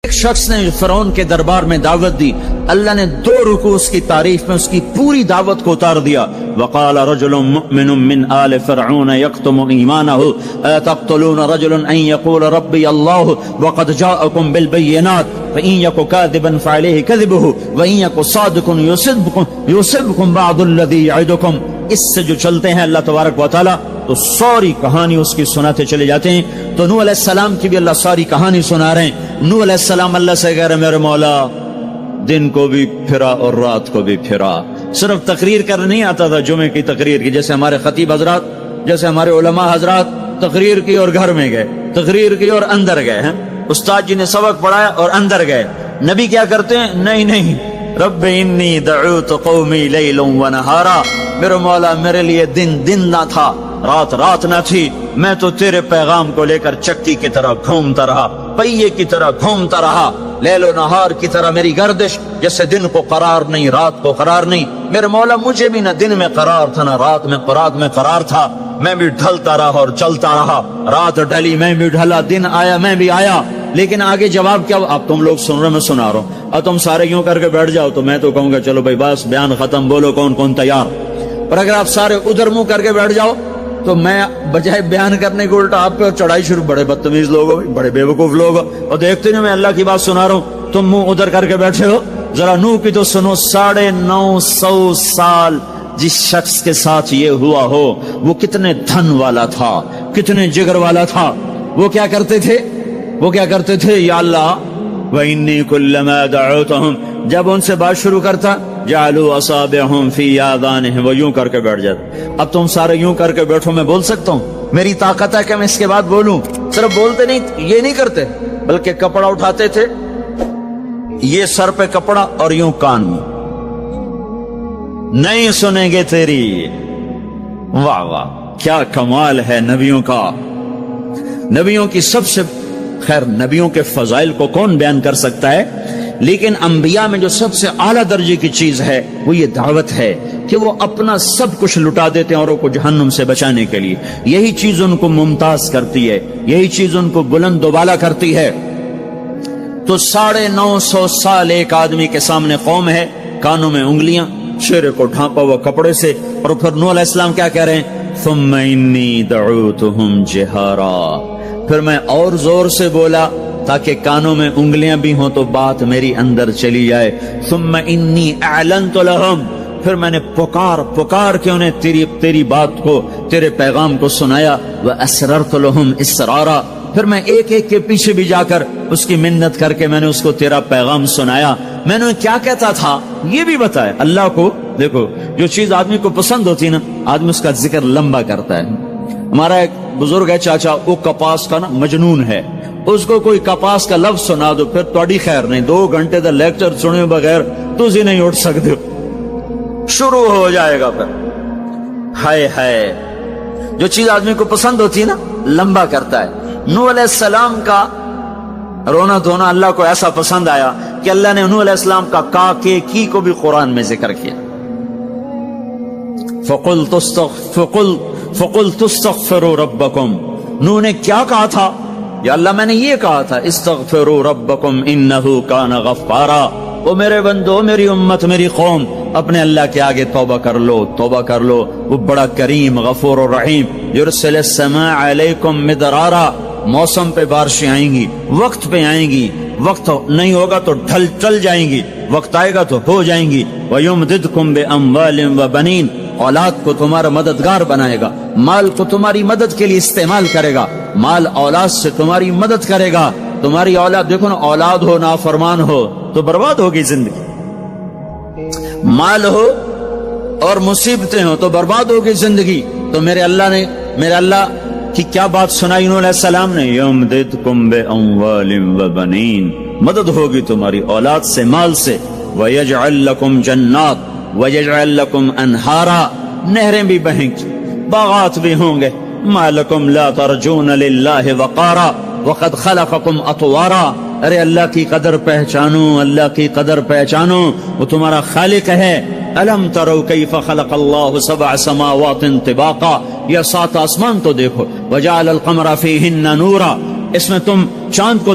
ایک شخص نے فرعون کے دربار میں دعوت دی، اللہ نے 2 رکوع اس کی تعریف میں اس کی پوری دعوت کو اتار دیا۔ وقال رجل مؤمن من آل فرعون يكتم ایمانه اتقتلون رجلا ان يقول ربي الله وقد جاءكم بالبينات فإن يك كاذبا فعليه كذبه وإن يك صادقا يصبكم بعض الذي يعدكم۔ اس سے جو چلتے ہیں اللہ تبارک و تعالی تو ساری کہانی اس کی سناتے چلے جاتے ہیں۔ تو نوح علیہ السلام کی بھی اللہ ساری کہانی سنا رہے ہیں۔ نوح علیہ السلام اللہ سے کہہ رہے میرے مولا دن کو بھی پھرا اور رات کو بھی پھرا۔ صرف تقریر کرنے نہیں آتا تھا، جمعے کی تقریر کی، جیسے ہمارے خطیب حضرات، جیسے ہمارے علماء حضرات تقریر کی اور گھر میں گئے، تقریر کی اور اندر گئے ہیں، استاد جی نے سبق پڑھایا اور اندر گئے۔ نبی کیا کرتے ہیں؟ نہیں، رب انی دعوت قومی لیلا ونہارا، میرے مولا میرے لیے دن نہ تھا، رات نہ تھی، میں تو تیرے پیغام کو لے کر چکی کی طرح گھومتا رہا، پہیے کی طرح گھومتا رہا، لیل و نہار کی طرح میری گردش، جیسے دن کو قرار نہیں رات کو قرار نہیں۔ میرے مولا مجھے بھی نہ دن میں قرار تھا نہ رات میں قرار تھا، میں بھی ڈھلتا رہا اور چلتا رہا، رات ڈھلی میں بھی ڈھلا، دن آیا میں بھی آیا۔ لیکن آگے جواب کیا؟ اب تم لوگ سن رہے میں سنا رہا ہوں، اب تم سارے یوں کر کے بیٹھ جاؤ تو میں تو کہوں گا چلو بھائی بس بیان ختم، بولو کون تیار۔ اور اگر آپ سارے ادھر منہ کر کے بیٹھ جاؤ تو میں بجائے بیان کرنے کو الٹا آپ پہ چڑھائی شروع۔ بڑے بدتمیز لوگ ہو، بڑے بیوقوف لوگ ہو، اور دیکھتے نہیں میں اللہ کی بات سنا رہا ہوں، تم منہ ادھر کر کے بیٹھے ہو۔ ذرا نوح کی تو سنو، 950 سال جس شخص کے ساتھ یہ ہوا ہو وہ کتنے دھن والا تھا، کتنے جگر والا تھا۔ وہ کیا کرتے تھے؟ یا اللہ وَإِنِّي كُلَّمَا دَعَوْتُهُمْ، جب ان سے بات شروع کرتا جعلوا اصابعهم في آذانهم، وہ یوں کر کے بیٹھ جاتے۔ اب تم سارے یوں کر کے بیٹھو، میں بول سکتا ہوں؟ میری طاقت ہے کہ میں اس کے بعد بولوں؟ صرف بولتے نہیں، یہ نہیں کرتے، بلکہ کپڑا اٹھاتے تھے، یہ سر پہ کپڑا اور یوں کان میں، نہیں سنیں گے تیری۔ واہ واہ کیا کمال ہے نبیوں کا، نبیوں کی سب سے خیر نبیوں کے فضائل کو کون بیان کر سکتا ہے، لیکن انبیاء میں جو سب سے اعلیٰ درجے کی چیز ہے وہ یہ دعوت ہے کہ وہ اپنا سب کچھ لٹا دیتے ہیں اوروں کو جہنم سے بچانے کے لیے۔ یہی چیز ان کو ممتاز کرتی ہے، یہی چیز ان کو بلند و بالا کرتی ہے۔ تو 950 سال ایک آدمی کے سامنے قوم ہے، کانوں میں انگلیاں، چہرے کو ڈھانپا ہوا کپڑے سے، اور پھر نوح علیہ السلام کیا کہہ رہے ہیں؟ ثم انی دعوتهم جہارا، پھر میں اور زور سے بولا تاکہ کانوں میں انگلیاں بھی ہوں تو بات میری اندر چلی جائے۔ ثم انی اعلنت لهم، پھر میں نے پکار کے انہیں تیری بات کو، تیرے پیغام کو سنایا۔ واسررت لهم اسرارا، پھر میں ایک کے پیچھے بھی جا کر اس کی منت کر کے میں نے اس کو تیرا پیغام سنایا۔ میں نے کیا کہتا تھا یہ بھی بتایا۔ اللہ کو دیکھو، جو چیز آدمی کو پسند ہوتی ہے نا، آدمی اس کا ذکر لمبا کرتا ہے۔ ہمارا ایک بزرگ ہے چاچا، وہ کپاس کا نا مجنون ہے، اس کو کوئی کپاس کا لفظ سنا دو پھر توڑی خیر نہیں، 2 گھنٹے تک لیکچر سنے بغیر تجھے نہیں اٹھ سکتے، شروع ہو جائے گا۔ پھر ہائے جو چیز آدمی کو پسند ہوتی ہے نا لمبا کرتا ہے۔ نوح علیہ السلام کا رونا دھونا اللہ کو ایسا پسند آیا کہ اللہ نے نوح علیہ السلام کا کی کو بھی قرآن میں ذکر کیا۔ فَقُلْتُ اسْتَغْفِرُوا رَبَّكُمْ، نوح نے کیا کہا تھا؟ یا اللہ میں نے یہ کہا تھا استغفروا ربکم انہو کان غفارا، وہ میرے بندو، میری امت، میری قوم، اپنے اللہ کے آگے توبہ کر لو، وہ بڑا کریم غفور و رحیم۔ یرسل السماء علیکم مدرارا، موسم پہ بارشیں آئیں گی، وقت پہ آئیں گی، وقت نہیں ہوگا تو ڈل جائیں گی، وقت آئے گا تو ہو جائیں گی۔ وَيُمْدِدْكُمْ بِأَمْوَالٍ وَبَنِينَ، اولاد کو تمہارا مددگار بنائے گا، مال کو تمہاری مدد کے لیے استعمال کرے گا، مال اولاد سے تمہاری مدد کرے گا۔ تمہاری اولاد دیکھو نا، اولاد ہو نافرمان ہو تو برباد ہوگی زندگی، مال ہو اور مصیبتیں ہو تو برباد ہوگی زندگی۔ تو میرے اللہ کی کیا بات سنائی نوح علیہ السلام نے؟ یمددکم باموال وبنین، مدد ہوگی تمہاری اولاد سے، مال سے۔ ویجعل لکم جنات ویجعل لکم انہارا، نہریں بھی بہیں گی، باغات بھی ہوں گے۔ ما لکم لا ترجون للہ وقارا وقد خلقکم اطوارا، ارے اللہ کی قدر پہچانو، اللہ کی قدر پہچانو، وہ تمہارا خالق ہے۔ الم تروا کیف خلق اللہ 7 سماوات طباقا، یہ 7 آسمان تو دیکھو۔ وجعل القمر فیہن نورا، اس میں تم چاند کو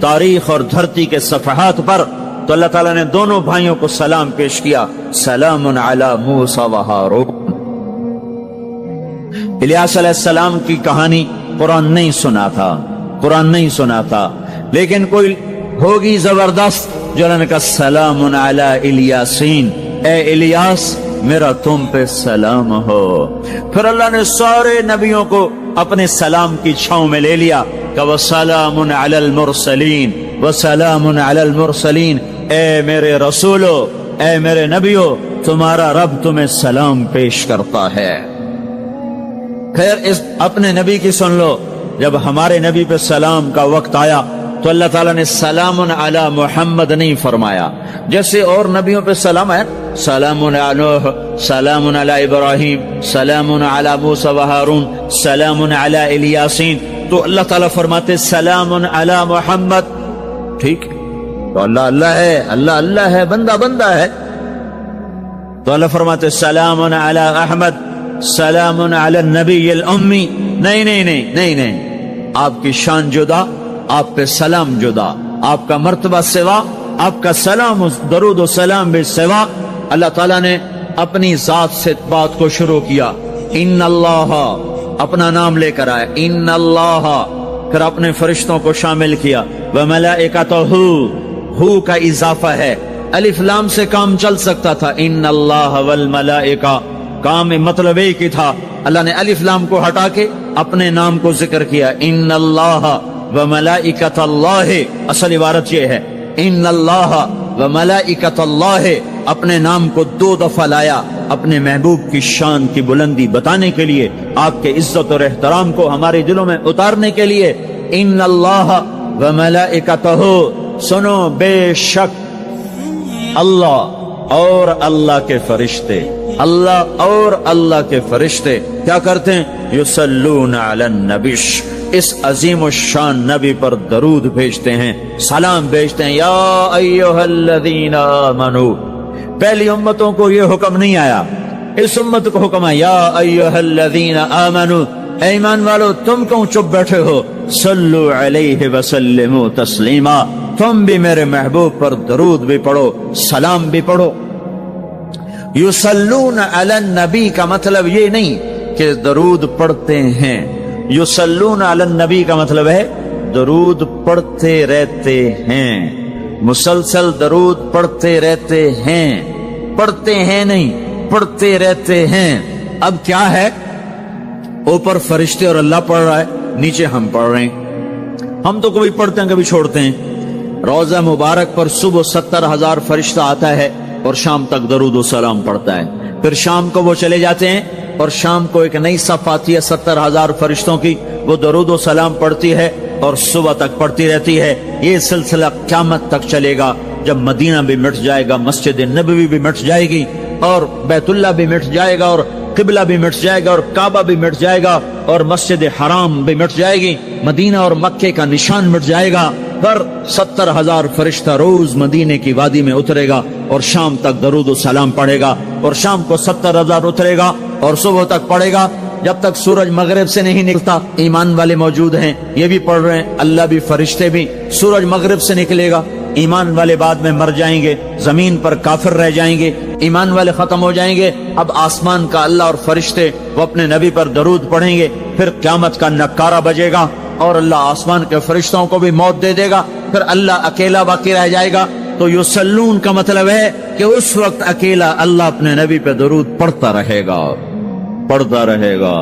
تاریخ اور دھرتی کے صفحات پر، تو اللہ تعالیٰ نے دونوں بھائیوں کو سلام پیش کیا، سلام علی موسیٰ و ہارون۔ الیاس علیہ السلام کی کہانی قرآن نہیں سنا تھا، قرآن نہیں سنا تھا، لیکن کوئی ہوگی زبردست جو اللہ نے کہا سلام علی الیاسین، اے الیاس میرا تم پہ سلام ہو۔ پھر اللہ نے سارے نبیوں کو اپنے سلام کی چھاؤں میں لے لیا کہ وسلام علی المرسلین، وسلام علی المرسلین، اے میرے رسولو، اے میرے نبیو، تمہارا رب تمہیں سلام پیش کرتا ہے۔ خیر، اس اپنے نبی کی سن لو، جب ہمارے نبی پہ سلام کا وقت آیا تو اللہ تعالیٰ نے سلام علی محمد نہیں فرمایا، جیسے اور نبیوں پہ سلام ہے، سلام علی نوح، سلام علی ابراہیم، سلام علی موسیٰ و ہارون، سلام علی الیاسین، تو اللہ تعالیٰ فرماتے سلام علی محمد۔ ٹھیک، تو اللہ اللہ ہے، اللہ اللہ ہے، بندہ بندہ ہے، تو اللہ فرماتے سلام علی احمد، سلام علی النبی الامی۔ نہیں نہیں نہیں نہیں نہیں، آپ کی شان جدا، آپ پہ سلام جدا، آپ کا مرتبہ سوا، آپ کا سلام درود و سلام بھی سوا۔ اللہ تعالیٰ نے اپنی ذات سے بات کو شروع کیا، ان اللہ، اپنا نام لے کر آئے، ان اللہ، پھر اپنے فرشتوں کو شامل کیا، وملائکتہ، ہو کا اضافہ ہے، الف لام سے کام چل سکتا تھا، ان اللہ والملائکہ، کام مطلب ایک ہی تھا، اللہ نے الف لام کو ہٹا کے اپنے نام کو ذکر کیا، ان اللہ وملائکۃ اللہ، اصل عبارت یہ ہے، ان اللہ وملائکۃ اللہ، اپنے نام کو 2 دفعہ لایا اپنے محبوب کی شان کی بلندی بتانے کے لیے، آپ کے عزت اور احترام کو ہمارے دلوں میں اتارنے کے لیے، ان اللہ وملائکتہ، سنو بے شک اللہ اور اللہ کے فرشتے، اللہ اور اللہ کے فرشتے کیا کرتے ہیں؟ یصلون علی النبی، اس عظیم الشان نبی پر درود بھیجتے ہیں، سلام بھیجتے ہیں، یا ایھا الذین آمنو۔ پہلی امتوں کو یہ حکم نہیں آیا، اس امت کو حکم ہے، یا ایھا الذین آمنو، اے ایمان والو تم کیوں چپ بیٹھے ہو، صلو علیہ وسلموا تسلیما، تم بھی میرے محبوب پر درود بھی پڑھو، سلام بھی پڑھو۔ یصلون علی النبی کا مطلب یہ نہیں کہ درود پڑھتے ہیں، یصلون علی النبی کا مطلب ہے درود پڑھتے رہتے ہیں، مسلسل درود پڑھتے رہتے ہیں، پڑھتے ہیں نہیں، پڑھتے رہتے ہیں۔ اب کیا ہے، اوپر فرشتے اور اللہ پڑھ رہا ہے، نیچے ہم پڑھ رہے ہیں، ہم تو کبھی پڑھتے ہیں کبھی چھوڑتے ہیں۔ روزہ مبارک پر صبح 70,000 فرشتہ آتا ہے اور شام تک درود و سلام پڑھتا ہے، پھر شام کو وہ چلے جاتے ہیں اور شام کو ایک نئی صف آتی ہے 70,000 فرشتوں کی، وہ درود و سلام پڑھتی ہے اور صبح تک پڑھتی رہتی ہے۔ یہ سلسلہ قیامت تک چلے گا، جب مدینہ بھی مٹ جائے گا، مسجد نبوی بھی مٹ جائے گی، اور بیت اللہ بھی مٹ جائے گا، اور قبلہ بھی مٹ جائے گا، اور کعبہ بھی مٹ جائے گا، اور مسجد حرام بھی مٹ جائے گی، مدینہ اور مکے کا نشان مٹ جائے گا، پر 70,000 فرشتہ روز مدینے کی وادی میں اترے گا اور شام تک درود و سلام پڑھے گا، اور شام کو 70,000 اترے گا اور صبح تک پڑھے گا، جب تک سورج مغرب سے نہیں نکلتا۔ ایمان والے موجود ہیں، یہ بھی پڑھ رہے ہیں، اللہ بھی فرشتے بھی۔ سورج مغرب سے نکلے گا، ایمان والے بعد میں مر جائیں گے، زمین پر کافر رہ جائیں گے، ایمان والے ختم ہو جائیں گے، اب آسمان کا اللہ اور فرشتے وہ اپنے نبی پر درود پڑھیں گے، پھر قیامت کا نکارہ بجے گا اور اللہ آسمان کے فرشتوں کو بھی موت دے دے گا، پھر اللہ اکیلا باقی رہ جائے گا۔ تو یصلون کا مطلب ہے کہ اس وقت اکیلا اللہ اپنے نبی پہ درود پڑھتا رہے گا، پڑھتا رہے گا۔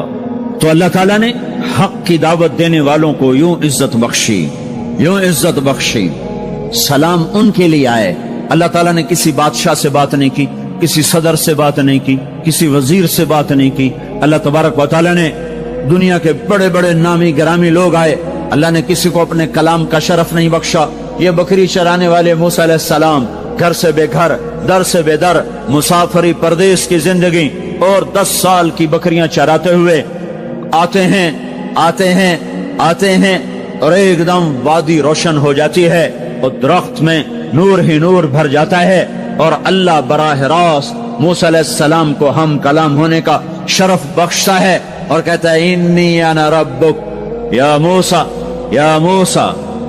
تو اللہ تعالیٰ نے حق کی دعوت دینے والوں کو یوں عزت بخشی، یوں عزت بخشی۔ سلام ان کے لیے آئے، اللہ تعالیٰ نے کسی بادشاہ سے بات نہیں کی، کسی صدر سے بات نہیں کی، کسی وزیر سے بات نہیں کی، اللہ تبارک و تعالیٰ نے دنیا کے بڑے بڑے نامی گرامی لوگ آئے، اللہ نے کسی کو اپنے کلام کا شرف نہیں بخشا۔ یہ بکری چرانے والے موسیٰ علیہ السلام، گھر سے بے گھر، در سے بے در، مسافری پردیس کی زندگی، اور 10 سال کی بکریاں چراتے ہوئے آتے ہیں آتے ہیں آتے ہیں، اور ایک دم وادی روشن ہو جاتی ہے اور درخت میں نور ہی نور بھر جاتا ہے، اور اللہ براہ راست موسیٰ علیہ السلام کو ہم کلام ہونے کا شرف بخشتا ہے اور کہتا ہے انی انا ربک یا موسیٰ، یا موسیٰ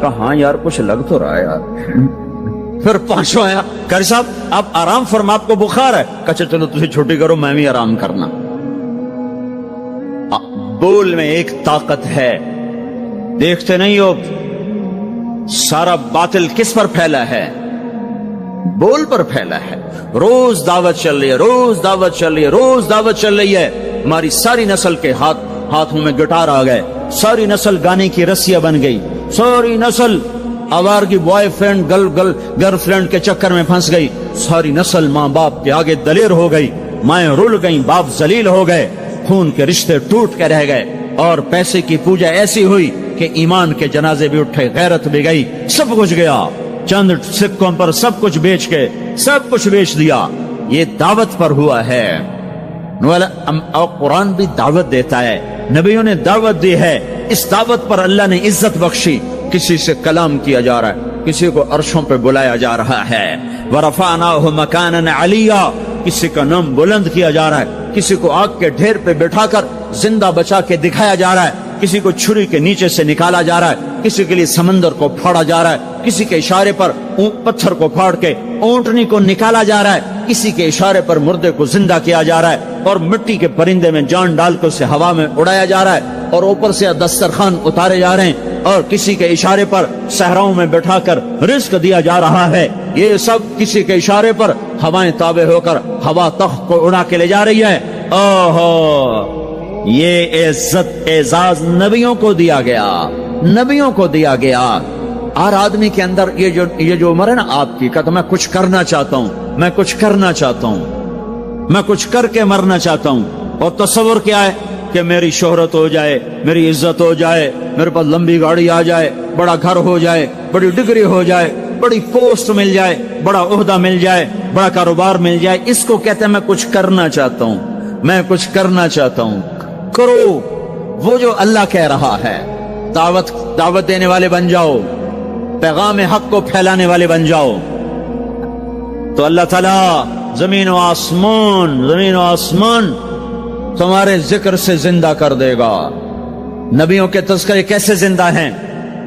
کہا ہاں یار کچھ لگ تو رہا ہے یار۔ پھر پانچواں آیا، قاری صاحب آپ آرام فرما، آپ کو بخار ہے؟ کہا چلو تجھے چھٹی کرو، میں بھی آرام کرنا۔ بول میں ایک طاقت ہے، دیکھتے نہیں ہو سارا باطل کس پر پھیلا ہے؟ بول پر پھیلا ہے۔ روز دعوت چل رہی ہے، روز دعوت چل رہی ہے، روز دعوت چل رہی ہے۔ ہماری ساری نسل کے ہاتھوں میں گٹار آ گئے، ساری نسل گانے کی رسیاں بن گئی، ساری نسل آوارگی بوائے فرینڈ گرل فرینڈ کے چکر میں پھنس گئی، ساری نسل ماں باپ کے آگے دلیر ہو گئی، مائیں رول گئیں، باپ ذلیل ہو گئے، خون کے رشتے ٹوٹ کے رہ گئے، اور پیسے کی پوجا ایسی ہوئی کہ ایمان کے جنازے بھی اٹھے، غیرت بھی گئی، سب کچھ گیا، چند سکوں پر سب کچھ بیچ کے سب کچھ بیچ دیا۔ یہ دعوت پر ہوا ہے۔ اور قرآن بھی دعوت دیتا ہے، نبیوں نے دعوت دی ہے، اس دعوت پر اللہ نے عزت بخشی۔ کسی سے کلام کیا جا رہا ہے، کسی کو عرشوں پہ بلایا جا رہا ہے، وَرَفَعْنَاهُ مَكَانًا عَلِيًّا، کسی کا نام بلند کیا جا رہا ہے، کسی کو آگ کے ڈھیر پہ بٹھا کر زندہ بچا کے دکھایا جا رہا ہے، کسی کو چھری کے نیچے سے نکالا جا رہا ہے، کسی کے لیے سمندر کو پھاڑا جا رہا ہے، کسی کے اشارے پر پتھر کو پھاڑ کے اونٹنی کو نکالا جا رہا ہے، کسی کے اشارے پر مردے کو زندہ کیا جا رہا ہے، اور مٹی کے پرندے میں جان ڈال کے اسے ہوا میں اڑایا جا رہا ہے، اور اوپر سے دسترخوان اتارے جا رہے ہیں، اور کسی کے اشارے پر صحراؤں میں بٹھا کر رزق دیا جا رہا ہے۔ یہ سب کسی کے اشارے پر ہوائیں تابع ہو کر ہوا تخت کو اڑا کے لے جا رہی ہے۔ اوہو، یہ عزت اعزاز نبیوں کو دیا گیا، نبیوں کو دیا گیا۔ ہر آدمی کے اندر یہ جو عمر ہے نا آپ کی، کہتا میں کچھ کرنا چاہتا ہوں، میں کچھ کرنا چاہتا ہوں، میں کچھ کر کے مرنا چاہتا ہوں۔ اور تصور کیا ہے کہ میری شہرت ہو جائے، میری عزت ہو جائے، میرے پاس لمبی گاڑی آ جائے، بڑا گھر ہو جائے، بڑی ڈگری ہو جائے، بڑی پوسٹ مل جائے، بڑا عہدہ مل جائے، بڑا کاروبار مل جائے، اس کو کہتے ہیں میں کچھ کرنا چاہتا ہوں، میں کچھ کرنا چاہتا ہوں۔ کرو وہ جو اللہ کہہ رہا ہے، دعوت دینے والے بن جاؤ، پیغام حق کو پھیلانے والے بن جاؤ، تو اللہ تعالیٰ زمین و آسمان تمہارے ذکر سے زندہ کر دے گا۔ نبیوں کے تذکرے کیسے زندہ ہیں؟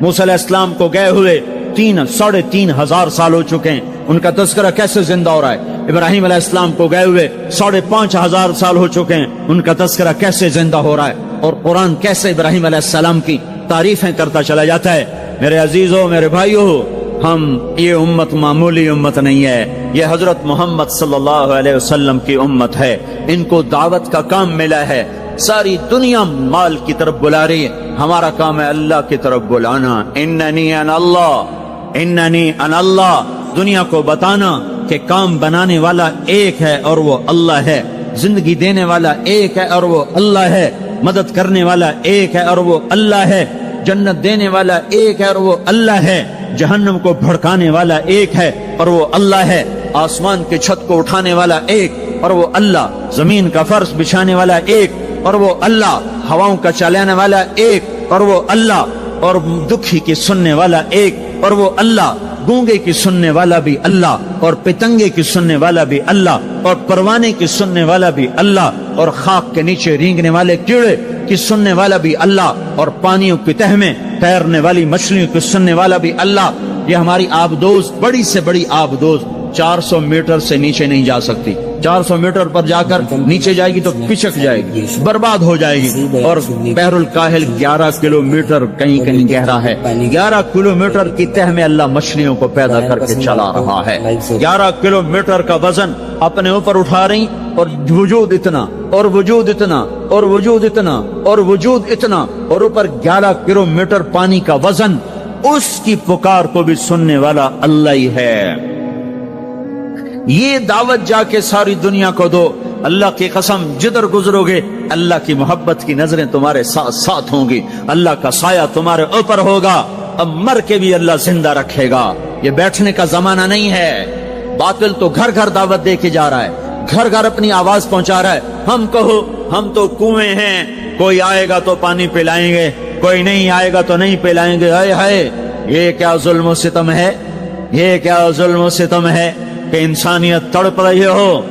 موسیٰ علیہ السلام کو گئے ہوئے 3,500 سال ہو چکے ہیں، ان کا تذکرہ کیسے زندہ ہو رہا ہے؟ ابراہیم علیہ السلام کو گئے ہوئے 5,500 سال ہو چکے ہیں، ان کا تذکرہ کیسے زندہ ہو رہا ہے؟ اور قرآن کیسے ابراہیم علیہ السلام کی تعریفیں کرتا چلا جاتا ہے۔ میرے عزیزوں، میرے بھائیوں، یہ امت معمولی امت نہیں ہے، یہ حضرت محمد صلی اللہ علیہ وسلم کی امت ہے۔ ان کو دعوت کا کام ملا ہے، ساری دنیا مال کی طرف بلا رہی ہے، ہمارا کام ہے اللہ کی طرف بلانا۔ اننی انا اللہ، دنیا کو بتانا کہ کام بنانے والا ایک ہے اور وہ اللہ ہے، زندگی دینے والا ایک ہے اور وہ اللہ ہے، مدد کرنے والا ایک ہے اور وہ اللہ ہے، جنت دینے والا ایک ہے اور وہ اللہ ہے، جہنم کو بھڑکانے والا ایک ہے اور وہ اللہ ہے، آسمان کی چھت کو اٹھانے والا ایک اور وہ اللہ، زمین کا فرش بچھانے والا ایک اور وہ اللہ، ہواؤں کا چلانے والا ایک اور وہ اللہ، اور دکھی کی سننے والا ایک اور وہ اللہ، گونگے کی سننے والا بھی اللہ، اور پتنگے کی سننے والا بھی اللہ، اور پروانے کی سننے والا بھی اللہ، اور خاک کے نیچے رینگنے والے کیڑے کی سننے والا بھی اللہ، اور پانیوں کی تہ میں تیرنے والی مچھلیوں کی سننے والا بھی اللہ۔ یہ ہماری آبدوز، بڑی سے بڑی آبدوز 400 میٹر سے نیچے نہیں جا سکتی، 400 میٹر پر جا کر نیچے جائے گی تو پچک جائے گی، برباد ہو جائے گی۔ اور بحر الکاہل 11 کلومیٹر کہیں کہیں گہرا ہے، 11 کلومیٹر کی تہ میں اللہ مچھلیوں کو پیدا کر کے چلا رہا ہے۔ 11 کلومیٹر کا وزن اپنے اوپر اٹھا رہی، اور وجود اتنا اور وجود اتنا اور وجود اتنا اور وجود اتنا، اور اوپر 11 کلومیٹر پانی کا وزن، اس کی پکار کو بھی سننے والا اللہ ہی ہے۔ یہ دعوت جا کے ساری دنیا کو دو، اللہ کی قسم جدھر گزرو گے اللہ کی محبت کی نظریں تمہارے ساتھ ساتھ ہوں گی، اللہ کا سایہ تمہارے اوپر ہوگا، اب مر کے بھی اللہ زندہ رکھے گا۔ یہ بیٹھنے کا زمانہ نہیں ہے۔ باطل تو گھر گھر دعوت دے کے جا رہا ہے، گھر گھر اپنی آواز پہنچا رہا ہے، ہم کہو ہم تو کنویں ہیں، کوئی آئے گا تو پانی پلائیں گے، کوئی نہیں آئے گا تو نہیں پلائیں گے۔ ہائے ہائے، یہ کیا ظلم و ستم ہے، یہ کیا ظلم و ستم ہے کہ انسانیت تڑپ رہی ہو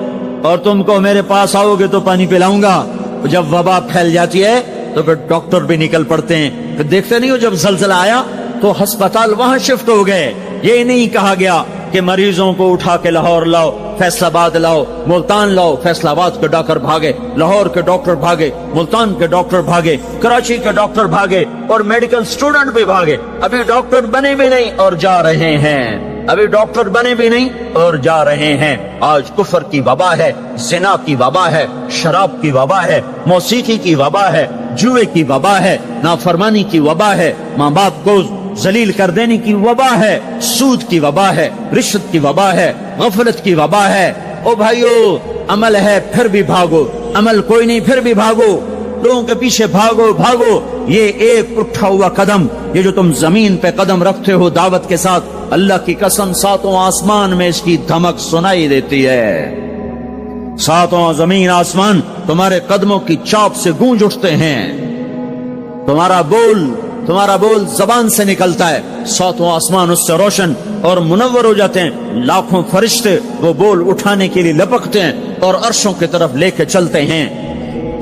اور تم کو میرے پاس آؤ گے تو پانی پلاؤں گا۔ جب وبا پھیل جاتی ہے تو پھر ڈاکٹر بھی نکل پڑتے ہیں. پھر دیکھتے نہیں ہو جب زلزلہ آیا تو ہسپتال وہاں شفٹ ہو گئے. یہ نہیں کہا گیا کہ مریضوں کو اٹھا کے لاہور لاؤ, فیصل آباد لاؤ, ملتان لاؤ. فیصل آباد کے ڈاکٹر بھاگے, لاہور کے ڈاکٹر بھاگے, ملتان کے ڈاکٹر بھاگے, کراچی کے ڈاکٹر بھاگے, اور میڈیکل سٹوڈنٹ بھی بھاگے. ابھی ڈاکٹر بنے بھی نہیں اور جا رہے ہیں. ابھی ڈاکٹر بنے بھی نہیں اور جا رہے ہیں. آج کفر کی وبا ہے, زنا کی وبا ہے, شراب کی وبا ہے, موسیقی کی وبا ہے, جوئے کی وبا ہے, نافرمانی کی وبا ہے, ماں باپ کو ذلیل کر دینے کی وبا ہے, سود کی وبا ہے, رشوت کی وبا ہے, غفلت کی وبا ہے. او بھائیو, عمل ہے پھر بھی بھاگو, عمل کوئی نہیں پھر بھی بھاگو, لوگوں کے پیچھے بھاگو بھاگو. یہ ایک اٹھا ہوا قدم, یہ جو تم زمین پہ قدم رکھتے ہو دعوت کے ساتھ, اللہ کی قسم ساتوں آسمان میں اس کی دھمک سنائی دیتی ہے. ساتوں زمین آسمان تمہارے قدموں کی چاپ سے گونج اٹھتے ہیں. تمہارا بول زبان سے نکلتا ہے, ساتوں آسمان اس سے روشن اور منور ہو جاتے ہیں. لاکھوں فرشتے وہ بول اٹھانے کے لیے لپکتے ہیں اور عرشوں کی طرف لے کے چلتے ہیں.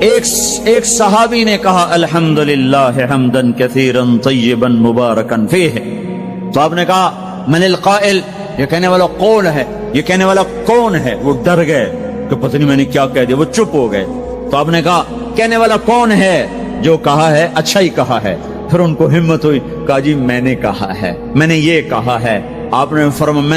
ایک صحابی نے کہا الحمدللہ حمدن کثیرا طیبا مبارکا فیہ. تو آپ نے کہا من القائل, یہ کہنے والا کون ہے, یہ کہنے والا کون ہے. وہ ڈر گئے کہ پتہ نہیں میں نے کیا کہہ دیا, وہ چپ ہو گئے. تو آپ نے کہا کہنے والا کون ہے, جو کہا ہے اچھا ہی کہا ہے. پھر ان کو ہمت ہوئی, کہا جی میں نے کہا ہے, میں نے یہ کہا ہے. آپ نے فرمایا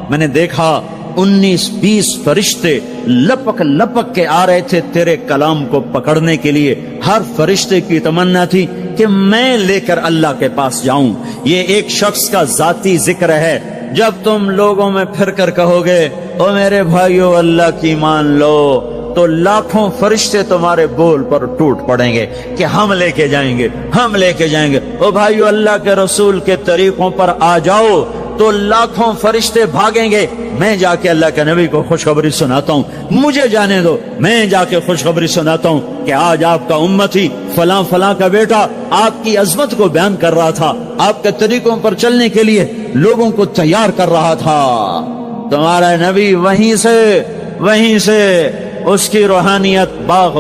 میں نے دیکھا 19-20 فرشتے لپک کے آ رہے تھے تیرے کلام کو پکڑنے کے لیے. ہر فرشتے کی تمنا تھی کہ میں لے کر اللہ کے پاس جاؤں. یہ ایک شخص کا ذاتی ذکر ہے. جب تم لوگوں میں پھر کر کہو گے او میرے بھائیو اللہ کی مان لو, تو لاکھوں فرشتے تمہارے بول پر ٹوٹ پڑیں گے کہ ہم لے کے جائیں گے. او بھائیو اللہ کے رسول کے طریقوں پر آ جاؤ, تو لاکھوں فرشتے بھاگیں گے. میں جا کے اللہ کے نبی کو خوشخبری سناتا ہوں, مجھے جانے دو, میں جا کے خوشخبری سناتا ہوں کہ آج آپ کا امتی فلاں فلاں کا بیٹا آپ کی عظمت کو بیان کر رہا تھا, آپ کے طریقوں پر چلنے کے لیے لوگوں کو تیار کر رہا تھا. تمہارا نبی وہیں سے اس کی روحانیت باغ,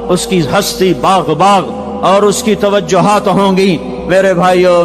اس کی ہستی باغ, اور اس کی توجہات ہوں گی. میرے بھائیو